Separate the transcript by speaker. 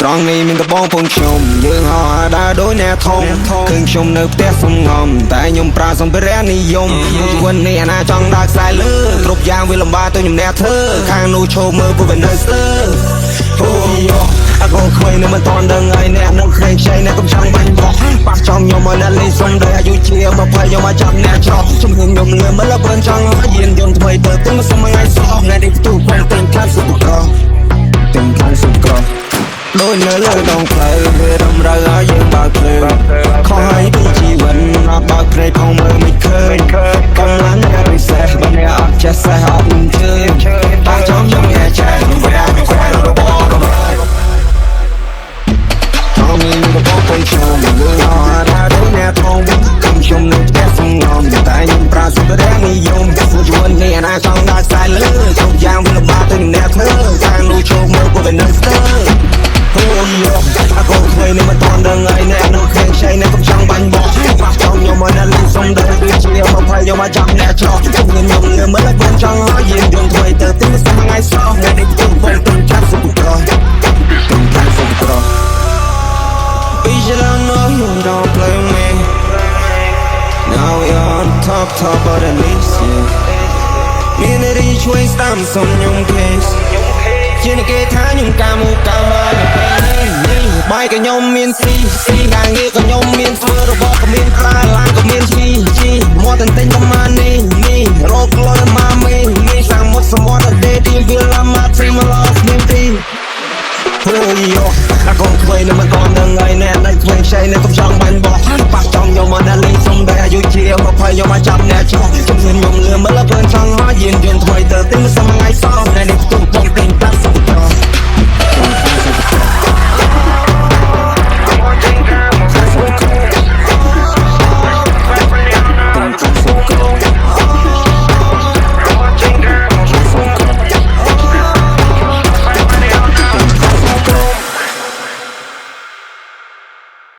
Speaker 1: ត្រង់នេះមានតែបងពងខ្ញុំយើងហៅដើរដូចអ្នកធំឃើញខ្ញុំនៅផ្ទះសំងំតែខ្ញុំប្រើសម្ភារៈនិយមជីវិតនេះអាណាចង់ដើរខ្សែលើគ្រប់យ៉ាងវាលំបាកទៅខ្ញុំអ្នកធ្វើខាងនោះឈោមើលពួកវានៅស្ទើអូយោអកូនខ្វែងនៅមិនតន់ដឹងហើយអ្នកនៅខ្វែងខ្ចីអ្នកកំចង់បាញ់បោះប៉ះចំខ្ញុំមកអ្នកលេងសុំដោយអាយុជា20ខ្ញុំមកចាប់អ្នកច្រកជំនាញខ្ញុំលឿនមកលបឿនចង់ឲ្យយានយន្តថ្មីទៅទិញមកសុំថ្ងៃសោះថ្ងៃនេះផ្ទុះផងទិញខាត់សុខក្រទិញខាត់សុខក្រដូចនៅលើដងផ្លូវវារំរើឲ្យយើងបើកភ្លើងខុសហើយពីជីវិតរាប់បើកភ្នែកផងមើលមិនឃើញកម្លាំងអ្នកពិសេសបើអ្នកអត់ចេះសេះអត់នឹងជឿតែចំខ្ញុំអ្នកចេះវាអត់ខ្វែរបស់កំរើចំមានរបស់ខ្ញុំយើងអត់ថាដូចអ្នកធំខ្ញុំនៅផ្ទះសំងំតែខ្ញុំប្រើសម្ភារៈនិយមជីវិតនេះអាណាចង់ដើរខ្សែលើគ្រប់យ៉ាងវាលំបាកទៅនឹងអ្នកធ្វើខាងនោះជោគមើលពួកវានៅស្ទើអូយោអកូនខ្វែងនៅមិនតន់ដឹងហើយអ្នកនៅខ្វែងខ្ចីអ្នកកំចង់បាញ់បោះប៉ះចំខ្ញុំមកអ្នកលេងសុំដែរដូចជា20ខ្ញុំមកចាប់អ្នកច្រកជំនាញខ្ញុំលឿនមើលបើចង់ឲ្យយានយន្តថ្មីទៅទិញមកថ្ងៃសោះថ្ងៃនេះទិញបងទិញចាត់សុខក្រទិញចាត់សុខក្រ Bitch, I don't know you don't play with me. Now we on top of the list, yeah. Me and the rich way stamp some young case. ជានិគេថាខ្ញុំកាមមកនេះបាយក៏ខ្ញុំមានស៊ីការងារក៏ខ្ញុំមានធ្វើរបស់ក៏មានខ្លាឡានក៏មានជីមកតែទិញប្រមាណនេះរកលុយមកមេសាំមុតសមុទ្រដេទីវាឡាមកព្រីមកឡោមានទីអូយោអកូនខ្វែងនៅមិនតន់ដឹងហើយអ្នកនៅខ្វែងខ្ចីនៅកំចង់បាញ់បោះប៉ះចំខ្ញុំមកអ្នកលេងសុំដែរអាយុជា20ខ្ញុំមកចាប់អ្នកច្រកជំនាញខ្ញុំលឿនមើលបើចង់ឲ្យយានយន្តថ្មីទៅទិញមកថ្ងៃសោះថ្ងៃនេះផ្ទុះបងទិញតាំងសុខក្រ